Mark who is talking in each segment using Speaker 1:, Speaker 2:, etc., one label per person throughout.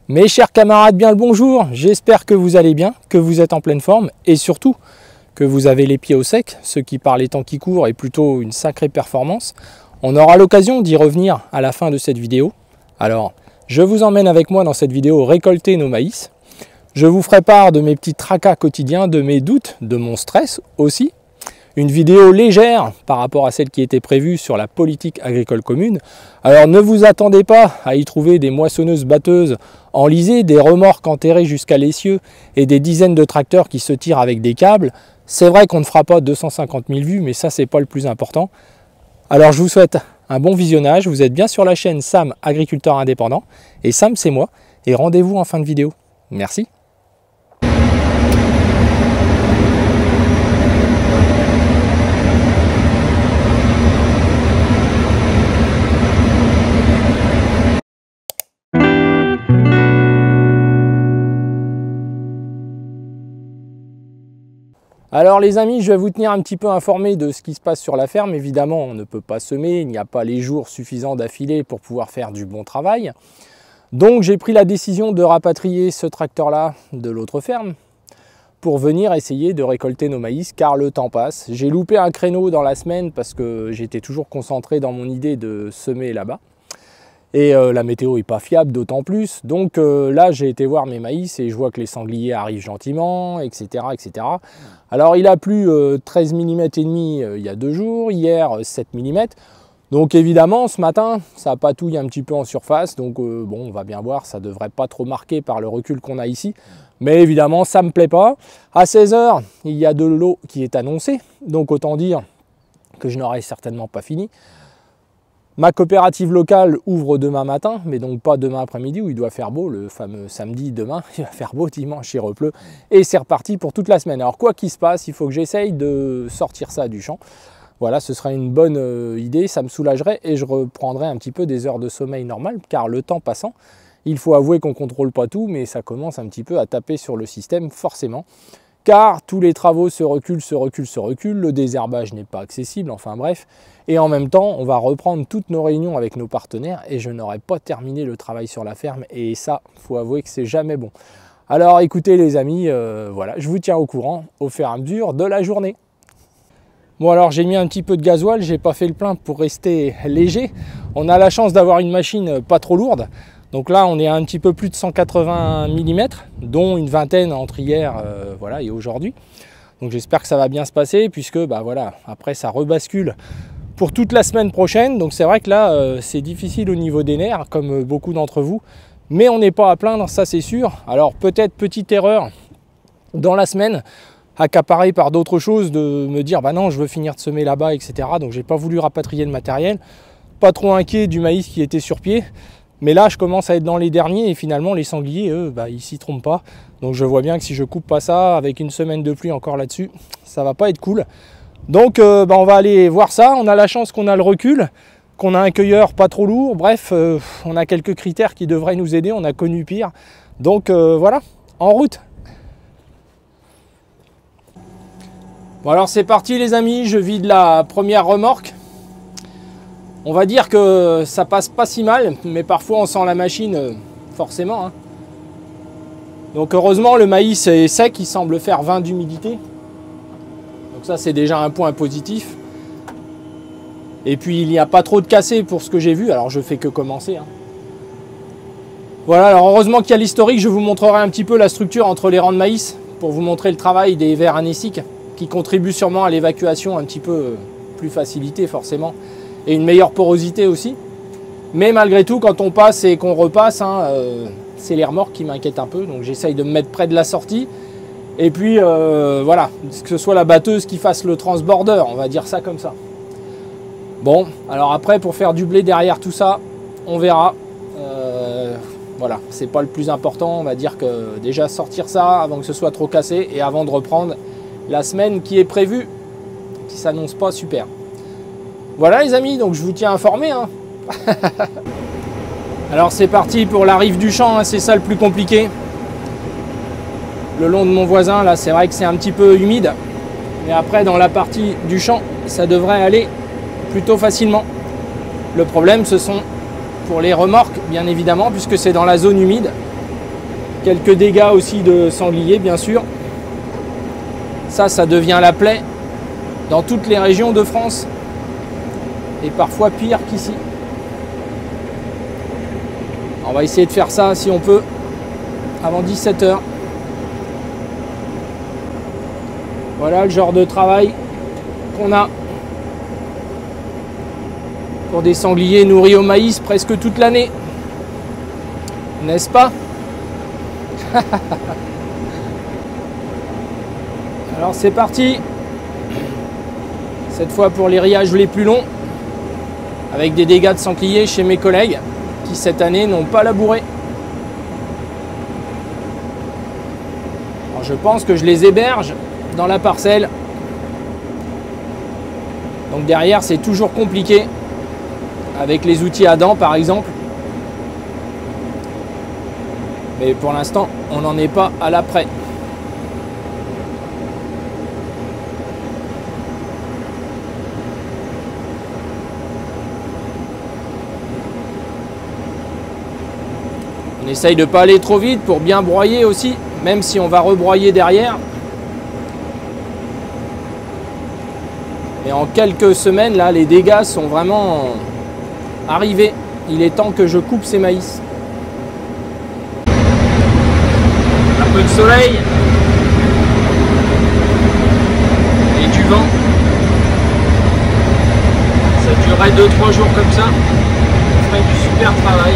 Speaker 1: Mes chers camarades, bien le bonjour, j'espère que vous allez bien, que vous êtes en pleine forme et surtout que vous avez les pieds au sec, ce qui par les temps qui courent est plutôt une sacrée performance. On aura l'occasion d'y revenir à la fin de cette vidéo. Alors, je vous emmène avec moi dans cette vidéo récolter nos maïs. Je vous ferai part de mes petits tracas quotidiens, de mes doutes, de mon stress aussi. Une vidéo légère par rapport à celle qui était prévue sur la politique agricole commune. Alors ne vous attendez pas à y trouver des moissonneuses batteuses enlisées, des remorques enterrées jusqu'à l'essieu et des dizaines de tracteurs qui se tirent avec des câbles. C'est vrai qu'on ne fera pas 250 000 vues, mais ça c'est pas le plus important. Alors je vous souhaite un bon visionnage. Vous êtes bien sur la chaîne Sam Agriculteur Indépendant. Et Sam c'est moi. Et rendez-vous en fin de vidéo. Merci. Alors les amis, je vais vous tenir un petit peu informé de ce qui se passe sur la ferme. Évidemment, on ne peut pas semer, il n'y a pas les jours suffisants d'affilée pour pouvoir faire du bon travail. Donc j'ai pris la décision de rapatrier ce tracteur-là de l'autre ferme pour venir essayer de récolter nos maïs car le temps passe. J'ai loupé un créneau dans la semaine parce que j'étais toujours concentré dans mon idée de semer là-bas. Et la météo n'est pas fiable d'autant plus. Donc là, j'ai été voir mes maïs et je vois que les sangliers arrivent gentiment, etc. etc. Alors il a plu 13 mm et demi il y a 2 jours, hier 7 mm. Donc évidemment, ce matin, ça patouille un petit peu en surface. Donc bon, on va bien voir, ça ne devrait pas trop marquer par le recul qu'on a ici. Mais évidemment, ça ne me plaît pas. À 16 h, il y a de l'eau qui est annoncée. Donc autant dire que je n'aurai certainement pas fini. Ma coopérative locale ouvre demain matin, mais donc pas demain après-midi où il doit faire beau, le fameux samedi demain, il va faire beau, dimanche il repleut, et c'est reparti pour toute la semaine. Alors quoi qu'il se passe, il faut que j'essaye de sortir ça du champ. Voilà, ce sera une bonne idée, ça me soulagerait et je reprendrai un petit peu des heures de sommeil normales, car le temps passant, il faut avouer qu'on ne contrôle pas tout, mais ça commence un petit peu à taper sur le système forcément. Car tous les travaux se reculent, le désherbage n'est pas accessible, enfin bref. Et en même temps, on va reprendre toutes nos réunions avec nos partenaires et je n'aurai pas terminé le travail sur la ferme. Et ça, il faut avouer que c'est jamais bon. Alors écoutez les amis, voilà, je vous tiens au courant au fur et à mesure de la journée. Bon alors j'ai mis un petit peu de gasoil, j'ai pas fait le plein pour rester léger. On a la chance d'avoir une machine pas trop lourde. Donc là, on est à un petit peu plus de 180 mm, dont une vingtaine entre hier voilà, et aujourd'hui. Donc j'espère que ça va bien se passer, puisque bah, voilà, après ça rebascule pour toute la semaine prochaine. Donc c'est vrai que là, c'est difficile au niveau des nerfs, comme beaucoup d'entre vous. Mais on n'est pas à plaindre, ça c'est sûr. Alors peut-être petite erreur dans la semaine, accaparée par d'autres choses, de me dire bah non, je veux finir de semer là-bas, etc. Donc j'ai pas voulu rapatrier le matériel. Pas trop inquiet du maïs qui était sur pied. Mais là, je commence à être dans les derniers et finalement, les sangliers, eux, bah, ils s'y trompent pas. Donc, je vois bien que si je coupe pas ça, avec une semaine de pluie encore là-dessus, ça va pas être cool. Donc, bah, on va aller voir ça. On a la chance qu'on a le recul, qu'on a un cueilleur pas trop lourd. Bref, on a quelques critères qui devraient nous aider. On a connu pire. Donc, voilà, en route. Bon, alors, c'est parti, les amis. Je vide la première remorque. On va dire que ça passe pas si mal, mais parfois on sent la machine forcément. Hein. Donc heureusement le maïs est sec, il semble faire 20 d'humidité. Donc ça c'est déjà un point positif. Et puis il n'y a pas trop de cassé pour ce que j'ai vu, alors je fais que commencer. Hein. Voilà, alors heureusement qu'il y a l'historique, je vous montrerai un petit peu la structure entre les rangs de maïs pour vous montrer le travail des vers anéciques qui contribuent sûrement à l'évacuation un petit peu plus facilitée forcément. Et une meilleure porosité aussi. Mais malgré tout, quand on passe et qu'on repasse, hein, c'est les remorques qui m'inquiètent un peu. Donc j'essaye de me mettre près de la sortie. Et puis voilà, que ce soit la batteuse qui fasse le transborder, on va dire ça comme ça. Bon, alors après, pour faire du blé derrière tout ça, on verra. Voilà, c'est pas le plus important. On va dire que déjà sortir ça avant que ce soit trop cassé et avant de reprendre la semaine qui est prévue, qui s'annonce pas super. Voilà les amis, donc je vous tiens informé. Hein. Alors c'est parti pour la rive du champ, hein, c'est ça le plus compliqué. Le long de mon voisin, là c'est vrai que c'est un petit peu humide. Mais après dans la partie du champ, ça devrait aller plutôt facilement. Le problème ce sont pour les remorques, bien évidemment, puisque c'est dans la zone humide. Quelques dégâts aussi de sangliers, bien sûr. Ça devient la plaie dans toutes les régions de France. Et parfois pire qu'ici. On va essayer de faire ça si on peut avant 17 h. Voilà le genre de travail qu'on a pour des sangliers nourris au maïs presque toute l'année. N'est-ce pas? Alors c'est parti. Cette fois pour les riages les plus longs, avec des dégâts de sangliers chez mes collègues qui cette année n'ont pas labouré. Alors, je pense que je les héberge dans la parcelle. Donc derrière c'est toujours compliqué avec les outils à dents par exemple. Mais pour l'instant on n'en est pas à l'après. On essaye de ne pas aller trop vite pour bien broyer aussi, même si on va rebroyer derrière. Et en quelques semaines, là, les dégâts sont vraiment arrivés. Il est temps que je coupe ces maïs. Un peu de soleil et du vent. Ça durerait 2-3 jours comme ça. On ferait du super travail.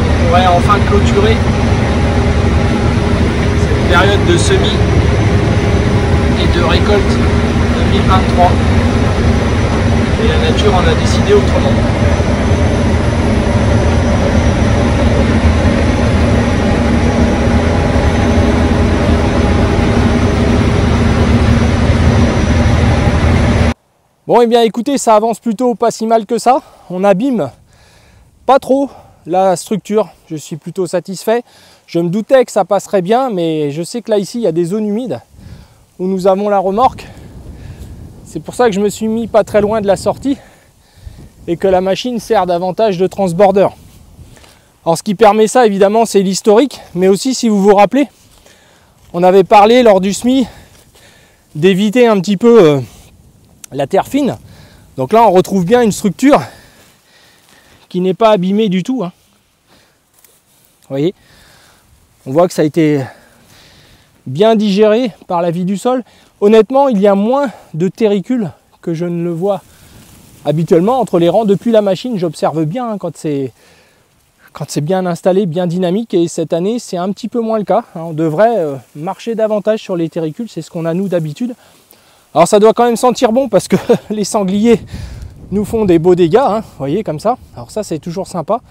Speaker 1: On pourrait enfin clôturer cette période de semis et de récolte 2023. Et la nature en a décidé autrement. Bon, et bien écoutez, ça avance plutôt pas si mal que ça. On abîme pas trop la structure, je suis plutôt satisfait. Je me doutais que ça passerait bien, mais je sais que là ici il y a des zones humides où nous avons la remorque. C'est pour ça que je me suis mis pas très loin de la sortie et que la machine sert davantage de transborder. Alors ce qui permet ça évidemment c'est l'historique, mais aussi si vous vous rappelez, on avait parlé lors du semis d'éviter un petit peu la terre fine. Donc là on retrouve bien une structure qui n'est pas abîmée du tout, hein. Vous voyez, on voit que ça a été bien digéré par la vie du sol. Honnêtement, il y a moins de terricules que je ne le vois habituellement entre les rangs. Depuis la machine, j'observe bien hein, quand c'est bien installé, bien dynamique. Et cette année, c'est un petit peu moins le cas. On devrait marcher davantage sur les terricules, c'est ce qu'on a nous d'habitude. Alors ça doit quand même sentir bon parce que les sangliers nous font des beaux dégâts, hein, vous voyez, comme ça. Alors ça, c'est toujours sympa.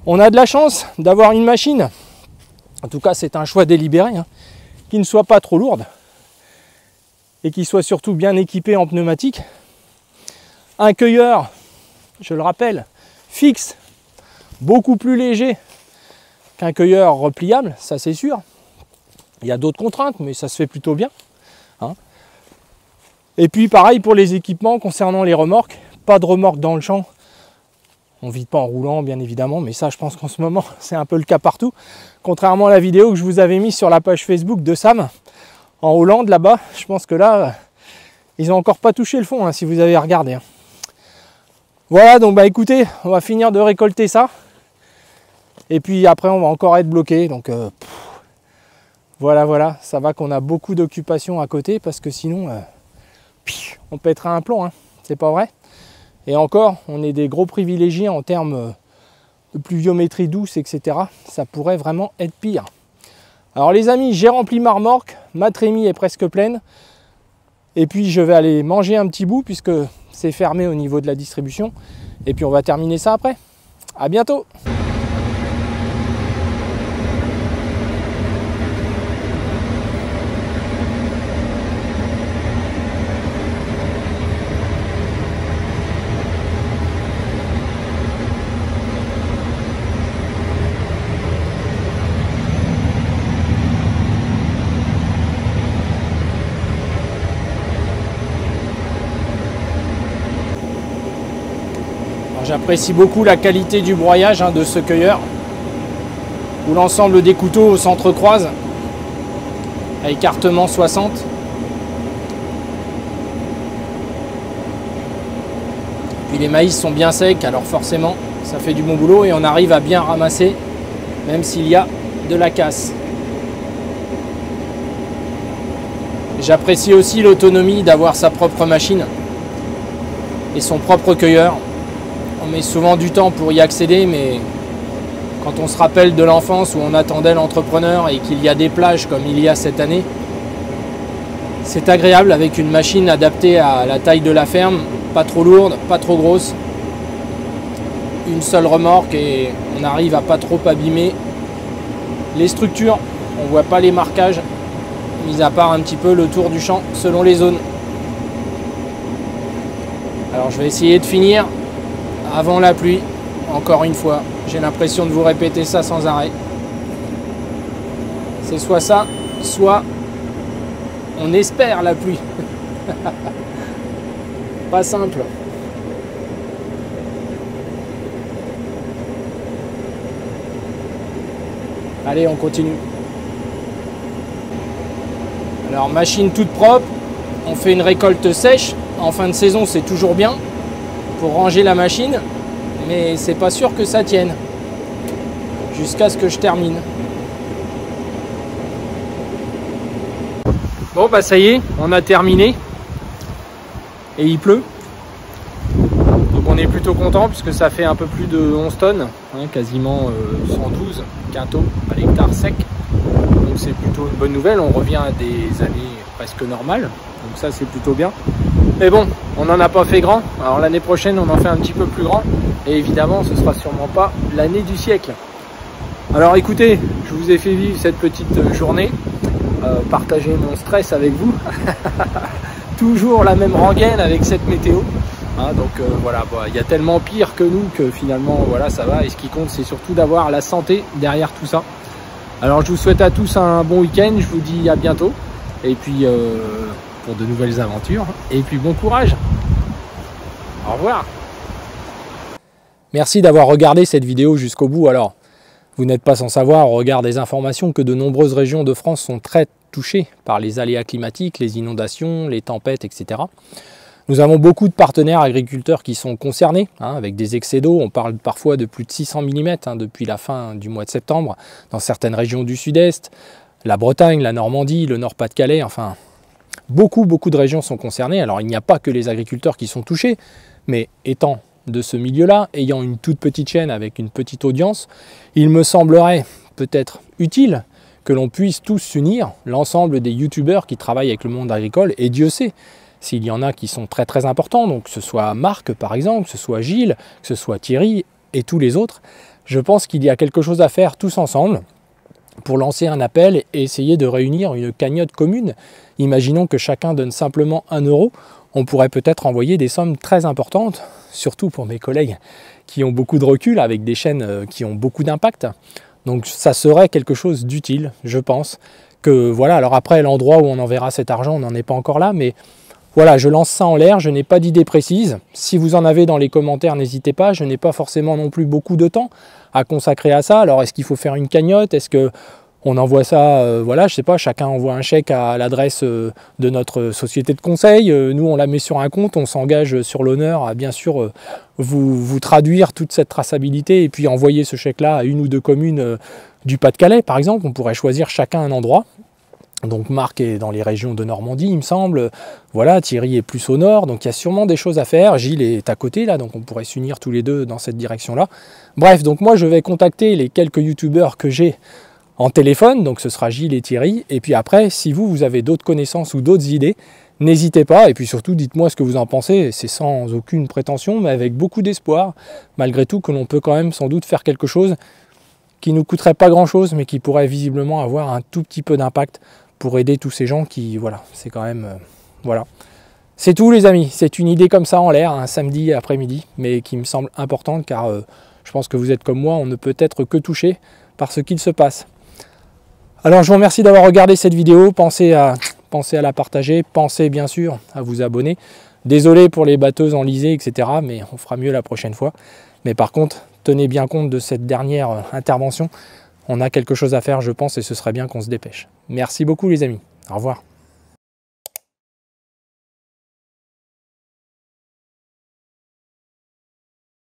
Speaker 1: On a de la chance d'avoir une machine, en tout cas c'est un choix délibéré, hein, qui ne soit pas trop lourde et qui soit surtout bien équipée en pneumatique. Un cueilleur, je le rappelle, fixe, beaucoup plus léger qu'un cueilleur repliable, ça c'est sûr. Il y a d'autres contraintes, mais ça se fait plutôt bien, hein. Et puis pareil pour les équipements concernant les remorques, pas de remorque dans le champ. On ne vide pas en roulant bien évidemment, mais ça je pense qu'en ce moment c'est un peu le cas partout. Contrairement à la vidéo que je vous avais mise sur la page Facebook de Sam, en Hollande là-bas, je pense que là, ils n'ont encore pas touché le fond hein, si vous avez regardé. Hein. Voilà, donc bah écoutez, on va finir de récolter ça. Et puis après on va encore être bloqué, donc voilà, ça va qu'on a beaucoup d'occupations à côté parce que sinon... on pètera un plomb, hein. C'est pas vrai. Et encore, on est des gros privilégiés en termes de pluviométrie douce, etc. Ça pourrait vraiment être pire. Alors les amis, j'ai rempli ma remorque, ma trémie est presque pleine. Et puis je vais aller manger un petit bout puisque c'est fermé au niveau de la distribution. Et puis on va terminer ça après. À bientôt. J'apprécie beaucoup la qualité du broyage hein, de ce cueilleur. où l'ensemble des couteaux s'entrecroisent à écartement 60. Puis les maïs sont bien secs, alors forcément ça fait du bon boulot et on arrive à bien ramasser même s'il y a de la casse. J'apprécie aussi l'autonomie d'avoir sa propre machine et son propre cueilleur. On met souvent du temps pour y accéder, mais quand on se rappelle de l'enfance où on attendait l'entrepreneur et qu'il y a des plages comme il y a cette année, c'est agréable avec une machine adaptée à la taille de la ferme, pas trop lourde, pas trop grosse. Une seule remorque et on arrive à pas trop abîmer les structures. On voit pas les marquages, mis à part un petit peu le tour du champ selon les zones. Alors je vais essayer de finir avant la pluie, encore une fois. J'ai l'impression de vous répéter ça sans arrêt. C'est soit ça, soit on espère la pluie. Pas simple. Allez, on continue. Alors, machine toute propre. On fait une récolte sèche. En fin de saison, c'est toujours bien pour ranger la machine. Mais c'est pas sûr que ça tienne. Jusqu'à ce que je termine. Bon, bah ça y est, on a terminé. Et il pleut. Donc on est plutôt content puisque ça fait un peu plus de 11 tonnes. Hein, quasiment 112 quintaux à l'hectare sec. Donc c'est plutôt une bonne nouvelle. On revient à des années presque normales. Donc ça c'est plutôt bien. Mais bon, on n'en a pas fait grand. Alors l'année prochaine on en fait un petit peu plus grand. Et évidemment ce sera sûrement pas l'année du siècle. Alors écoutez, je vous ai fait vivre cette petite journée. Partager mon stress avec vous. Toujours la même rengaine avec cette météo. Hein, donc voilà, il y a tellement pire que nous que finalement voilà ça va. Et ce qui compte c'est surtout d'avoir la santé derrière tout ça. Alors je vous souhaite à tous un bon week-end. Je vous dis à bientôt. Et puis pour de nouvelles aventures. Et puis bon courage. Au revoir. Merci d'avoir regardé cette vidéo jusqu'au bout. Alors vous n'êtes pas sans savoir au regard des informations que de nombreuses régions de France sont très touchées par les aléas climatiques, les inondations, les tempêtes, etc. Nous avons beaucoup de partenaires agriculteurs qui sont concernés, hein, avec des excès d'eau. On parle parfois de plus de 600 mm hein, depuis la fin du mois de septembre, dans certaines régions du sud-est, la Bretagne, la Normandie, le Nord-Pas-de-Calais, enfin, beaucoup de régions sont concernées. Alors il n'y a pas que les agriculteurs qui sont touchés, mais étant de ce milieu-là, ayant une toute petite chaîne avec une petite audience, il me semblerait peut-être utile que l'on puisse tous s'unir, l'ensemble des youtubeurs qui travaillent avec le monde agricole, et Dieu sait s'il y en a qui sont très importants, donc que ce soit Marc par exemple, que ce soit Gilles, que ce soit Thierry et tous les autres. Je pense qu'il y a quelque chose à faire tous ensemble pour lancer un appel et essayer de réunir une cagnotte commune. Imaginons que chacun donne simplement 1 €. On pourrait peut-être envoyer des sommes très importantes, surtout pour mes collègues qui ont beaucoup de recul, avec des chaînes qui ont beaucoup d'impact. Donc ça serait quelque chose d'utile, je pense. Que voilà, alors après, l'endroit où on enverra cet argent, on n'en est pas encore là, mais voilà, je lance ça en l'air, je n'ai pas d'idée précise. Si vous en avez dans les commentaires, n'hésitez pas, je n'ai pas forcément non plus beaucoup de temps à consacrer à ça. Alors est-ce qu'il faut faire une cagnotte? Est-ce que on envoie ça, voilà, je sais pas, chacun envoie un chèque à l'adresse de notre société de conseil. Nous, on la met sur un compte, on s'engage sur l'honneur à bien sûr vous traduire toute cette traçabilité et puis envoyer ce chèque-là à 1 ou 2 communes du Pas-de-Calais, par exemple. On pourrait choisir chacun un endroit. Donc Marc est dans les régions de Normandie, il me semble. Voilà, Thierry est plus au nord, donc il y a sûrement des choses à faire. Gilles est à côté, là, donc on pourrait s'unir tous les deux dans cette direction-là. Bref, donc moi, je vais contacter les quelques youtubeurs que j'ai en téléphone, donc ce sera Gilles et Thierry, et puis après, si vous avez d'autres connaissances ou d'autres idées, n'hésitez pas, et puis surtout, dites-moi ce que vous en pensez, c'est sans aucune prétention, mais avec beaucoup d'espoir, malgré tout, que l'on peut quand même sans doute faire quelque chose qui ne nous coûterait pas grand-chose, mais qui pourrait visiblement avoir un tout petit peu d'impact pour aider tous ces gens qui, voilà, c'est quand même, voilà. C'est tout les amis, c'est une idée comme ça en l'air, un samedi après-midi, mais qui me semble importante, car je pense que vous êtes comme moi, on ne peut être que touché par ce qu'il se passe. Alors je vous remercie d'avoir regardé cette vidéo, pensez à la partager, pensez bien sûr à vous abonner. Désolé pour les batteuses enlisées, etc. mais on fera mieux la prochaine fois. Mais par contre, tenez bien compte de cette dernière intervention. On a quelque chose à faire, je pense, et ce serait bien qu'on se dépêche. Merci beaucoup les amis. Au revoir.